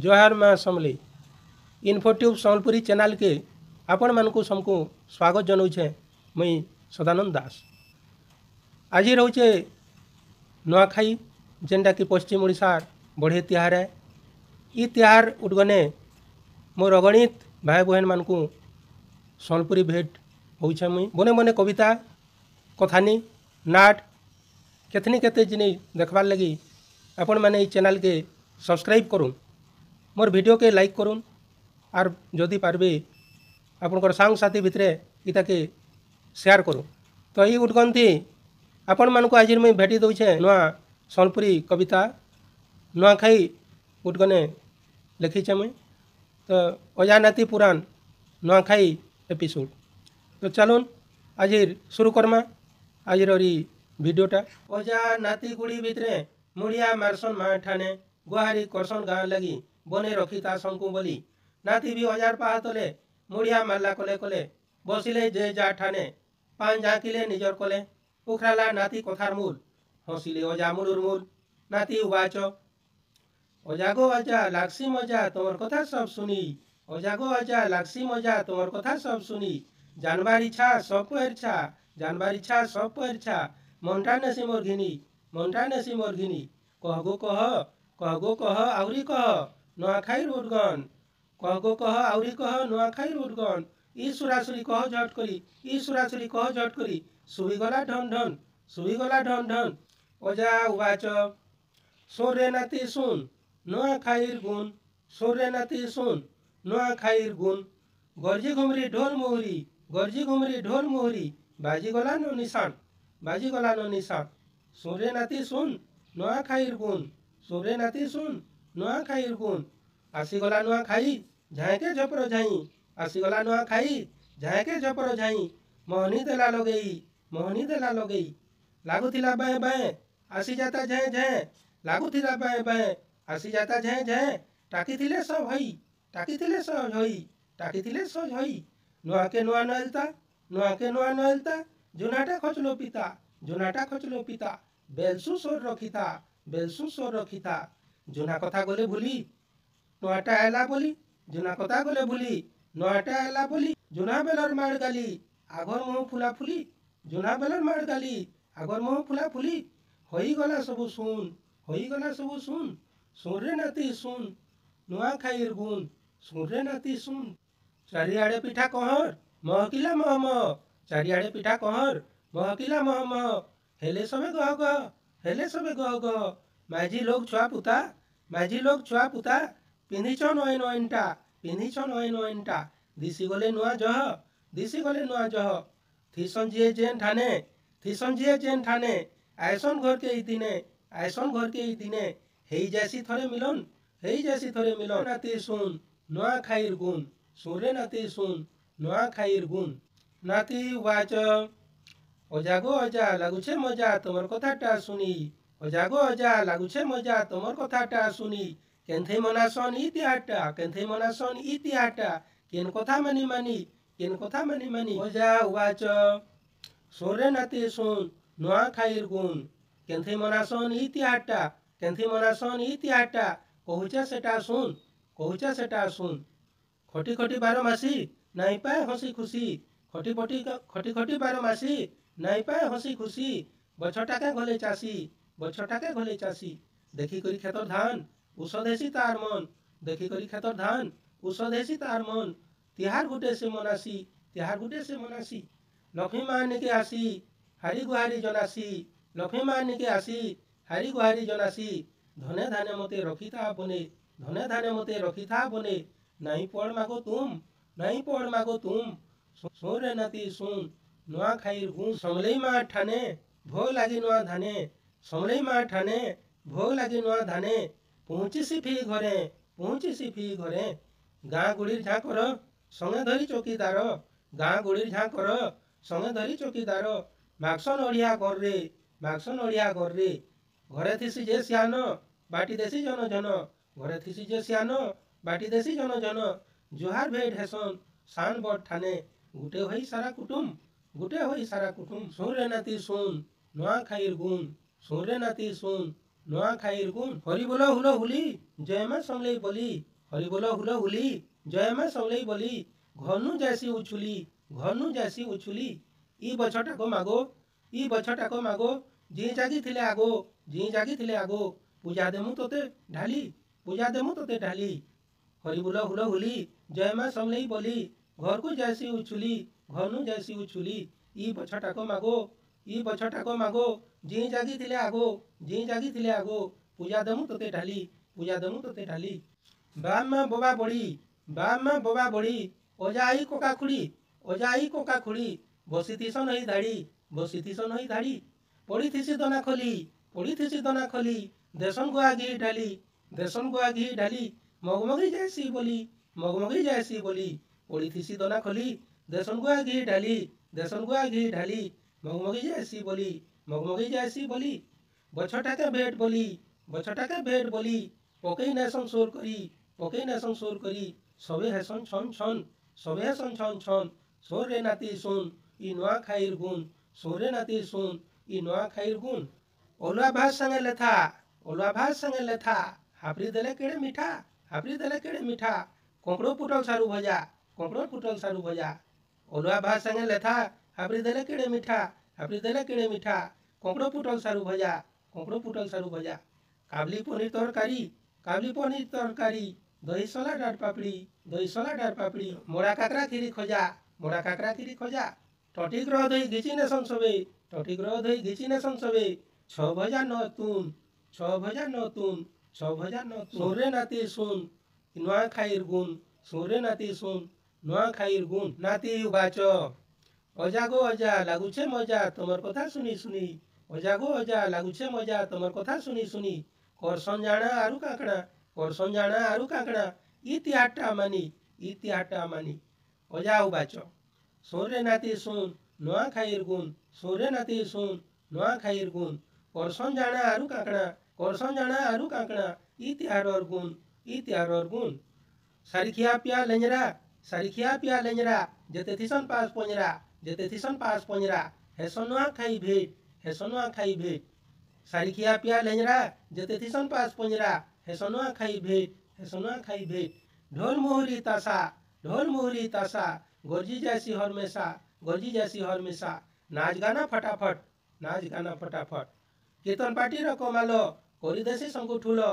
जोहार माँ समली इन्फोट्यूब सम्बलपुरी चैनल के आपण मानकु समको स्वागत जनाऊे मुई सदानंद दास। आज रोचे नुआखाई जेनटा कि पश्चिम ओडिशार बढ़े तिहार है। ई तिहार उद्गने मोर अगणित भाई बहन मानकु सम्बलपुरी भेट होइछे। मुई बने बने कविता कथानी नाट केतनी केते जिनिस देखबार लगी आपण माने ई चैनल के सब्सक्राइब करूँ, मोर वीडियो के लाइक करूँ और जदि पारबे आपनकर सांग साथी भितरे इता के शेयर करूँ। तो ये उद्गन थी आपण मानक आज मुई भेटी दौचे नुआ सम्बलपुरी कविता नुआखाई उद्गने लिखीचे मुई। तो अजा नाती पुराण नुआखाई एपिसोड। तो चलून आज शुरू करमा आज भिडियोटा। अजा नाती गुड़ी भितरे मुड़िया मारसन माँ ठाने गुहारी करसन गाँ लगी बने रखीता शंकु बोली। नाती भी अजार पाहा तले मुड़िया मारला कले कले बसिले जे जा ठाने पान झाँकिले निजर कले उखराला नाती कथार मूल हसिले अजा मुलुर मूल। नाती उवाच अजा गो अजा लागसी मजा तोर कथा सब सुनी। अजा गो अजा लागसी मजा तोर कथा सब सुनी। जानबार इच्छा सब पर इच्छा जानबार इच्छा सब पर इच्छा मनटा नेसी मोर घिनी मनटा नेसी मोर घिनी। कह गो कह आउरी कह नुआखाई उद्गन कह गो कह आउरी कह नुआखाई उद्गन। ई सुरासुरी कह झट करी ई सुरासुरी कह झट करी सुहीगला ढन ढन सुहीगला ढन ढन। अजा उवाच सुन रे नाती सुन नुआखाईर गुण सुन रे नाती सुन नुआखाईर गुण। गरजी घुमरी ढोल मुहुरी गरजी घुमरी ढोल मुहुरी बाजी गला नो निशान बाजी गला नो निशान। सुन रे नाती सुन नुआखाईर गुण सुन रे नाती सुन नुआखाईर गुण। आसीगला नुआखाई झाँके झपर झाई आसीगला नुआखाई झाँके झपर झाई। मोहनी देला लगेई मोहनी देला लगेई लागुथिला बाएं बाएं आसी जाता झे झे लागुथिला बाएं बाएं आसी जाता झे झे। टाकीथिले सब हई टाकीथिले सब हई टाकीथिले सब हई। नुआके नुआ नलता नुआके नुआ नलता जुनाटा खचलो पिता जुनाटा खचलो पिता। बेलसु सोर रखिता बेलसु सोर रखिता। जुना कथा गले भूली नुआटा आला बोली जुना कथा गले भूली नुआटा आला बोली। जुना बेलर मार गाली आगर मुह फुला फुली जुना बेलर मार गाली आगर मुह फुला फुली। होई गला सबु सुन होई गला सबु सुन सुन रे नाती सुन नुआखाईर गुण सुन रे नाती सुन। चारिआडे पिठा कहर महकिला मह मह चारिआडे पिठा कहर महकिला मह मह। हेले सबे गह गह हेले सबे गह गह। माझी लोग छुआ पुता माझी लोग छुआ पुता पिंधिछ नय नयनटा पिंधिछ नय नयनटा। दिसी गले नुआ जह दिसी गले नुआ जह। थिसन जिए जेन ठाने थिसन जिए जेन ठाने आयसन घर के ई दिने आयसन घर के ई दिने। हेई जैसी थरे मिलन हेई जैसी थरे मिलन। नाती सुन नुआखाईर गुण सुन रे नाती सुन नुआखाईर गुण। नाती वाच अजा गो अजा लागुछे मजा तोमर कथाटा सुनी अजा गो अजा लागुछे मजा तोमर कथाटा सुनी। केन्थे मनासन ई तिहारटा केन्थे मनासन ई तिहारटा केन कथा मानी मानी केन कथा मानी मानी। अजा उवाच सुन रे नाती सुन नुआखाईर गुण केन्थे मनासन ई तिहारटा केन्थे मनासन ई तिहारटा कहुचा सेटा सुन कहुचा सेटा सुन। खटी खटी बार मासी नाई पाए हसी खुशी खटी खटी बार मासी नाई पाए हसी खुशी। बछटाके घले चासी बछटाके घले चासी देखी करी खेतर धान उषधेसी तार मन देखी करी खेतर धान उषधेसी तार मन। तिहार गुटे से मनासी तिहार गुटे से मनासी। लक्ष्मी माँ निके आसी हारी गुहारी जनासी लक्ष्मी माँ निके आसी हारी गुहारी जनासी। धने धाने मते रखिता बने धने धाने मते रखिता बने। नहीं पड़ मागो तुम नहीं पड़ मागो तुम सुन रे नाती सुन नुआखाईर गुण। समलई माँ ठाने भोग लागी नुआ धाने समलई माँ ठाने भोग लागी नुआ धाने। पहुँचिसी फी घरे पहुँचिसी फी घरे। गाँ गुड़ीर झाँकर संगे धरी चौकीदार गाँ गुड़ीर झाँकर संगे धरी चौकीदार। मागसन अड़िया कर रे मागसन अड़िया कर रे। घरे थिसी जे सियान बाटी देसी जन जन घरे थिसी जे सियान बाटी देसी जन जन। जुहार भेट हेसन सान बड़ ठाने गुटे होई सारा कुटुम गुटे होई सारा कुटुम। सुन रे नाती सुन नुआखाईर गुण सुन रे नाती सुन नुआ खाइर गुण हरि बोल हुल हुली जय माँ समलेई बोली हरि बोल हुल हुली जय माँ समलेई बोली घनु जैसी उछुली घनु जैसी उछुली इ बछटाको मागो इ बछटाको मागो जी जागी थिले आगो पूजा देमु तोते ढाली पूजा देमु तोते ढाली हरि बोल हुल हुली जय माँ समलेई बोली घर को जैसी उछुली घनु जैसी उछुली इ बछटाको मागो जी जागी थिले आगो पूजा देमु तोते ढाली बाप माँ बोबा बड़ी ओजाई कोका खुड़ी बसी थिसन हई धाड़ी पड़ी थिसी दना खोली देसन गुआ घी ढाली मगमगी जैसी बोली पड़ी थिसी दना खोली देसन गुआ घी ढाली मगमगी जैसी बोली बछटाके भेट बोली पकई नेसन सोर करी सबे हेसन छन सोर रे नाती सुन इ नुआ खाइर गुण सोर रे नाती सुन इ नुआ खाइर गुण ओलुआ भात संगे लेथा हापरी देले केड़े मीठा कोंकड़ो पुटल सारू भजा ओलुआ भात संगे लेथा हापरी देले केड़े मीठा कोंकड़ो पुटल सारू भजा काबली पनीर तरकारी दही सला डार पापड़ी मोड़ा काकरा खीरी खोजा टटिक रह दही घिची नेसन सबे छ भजा न तुन सोरे नाती सुन नुआ खाइर गुण नाती उबाच अजागो अजा लागुछे मजा तमर कथा सुनी कथा सुनी करसन जाना आरु काकड़ा इति आटा मानी अजा उबाच सोरे नाती सुन नुआ खाइर गुण करसन जाना आरु काकड़ा इति आरर गुण सारिखिया पिया लेंजरा जेते थिसन पास पंजरा हेसन नुआ खाई भेट सारिखिया पिया लेंजरा जेते थिसन पास पंजरा हेसन नुआ खाई भेट ढोल मुहुरी तासा गर्जी जैसी हरमेशा नाच गाना फटाफट कीर्तन पार्टी रो कमालो करिदेसी शंकु ठुलो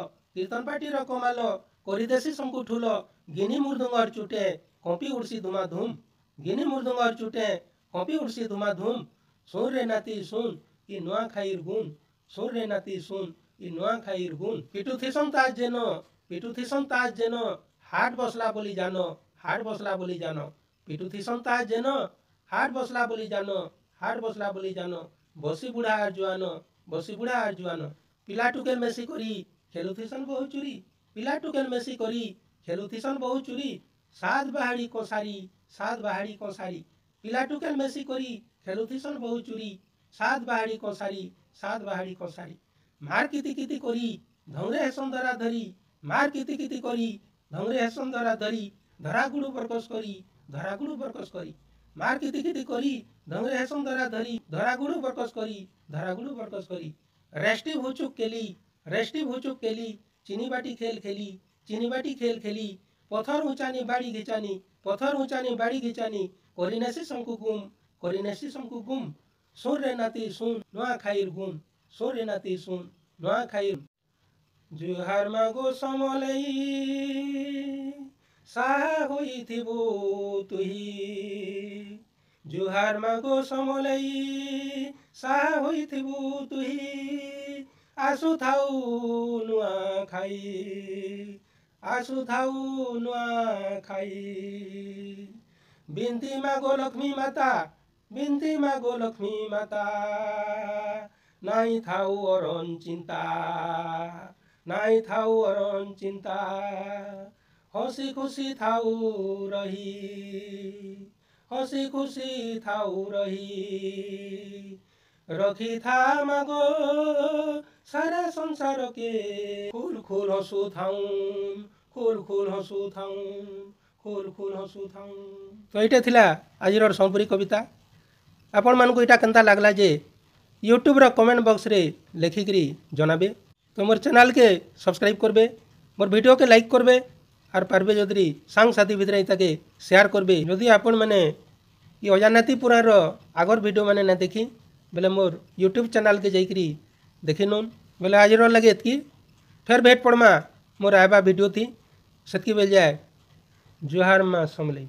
गिनी मुर्दुंगर चुटे कॉपी उड़सी धुमाधूम सुन रे नाती सुन इ नुआ खाइर गुण पिटू थिसन ताज जेनो हाट बसला बोली जानो पिटू थिसन ताज जेनो हाट बसला बोली जानो बसी बुढ़ा आर जुआनो पिला टुकेल मेसी करी खेलु थिसन बहु चुरी सात बाहाड़ी कोसारी पिला टुकेल मेसी करी खेलु थिसन बहु चुरी सात बाहाड़ी कोसारी मार किति करी धंगरे हेसन धरा धरी धरा गुड़ू बरकस करी मार किति करी धंगरे हेसन धरा धरी धरा गुड़ू बरकस करी रेस्टी भुचुक केली चीनी बाटी खेल खेली पथर ऊंचानी बाड़ी घिचानी करिनेसी शंकु गुम सोर रे नाती सुन नुआ खाइर गुण जुहार मागो समलेई साहा होइथिबु तुही जुहार मागो समलेई साहा होइथिबु तुही आसु थाउ नुआ खाई बिन्ती मागो लक्ष्मी माता नाई थाउ अरन चिंता हसी खुशी थाउ रही रखी था मागो सारा संसार के खुल हसु थाउन तो ये थिला आजिर संपूरी कविता आपण मानकु इटा केनता लागला जे यूट्यूब रो कमेंट बॉक्स रे लेखिकरी जनाबे। तो मोर चैनल के सब्सक्राइब करबे, मोर वीडियो के लाइक करबे और पारबे जदि सांग साथी भितर ताके शेयर करबे। जदि आपण मैंने ये अजानाती पुराण आगर वीडियो मैंने ना देखी बेले मोर यूट्यूब चैनल के जाइकरी देखी नून। बेले आज लगे एतकी, फिर भेट पड़मा मोर आएबा वीडियो थी। सेतकी बेल जाए जुहार माँ समलई।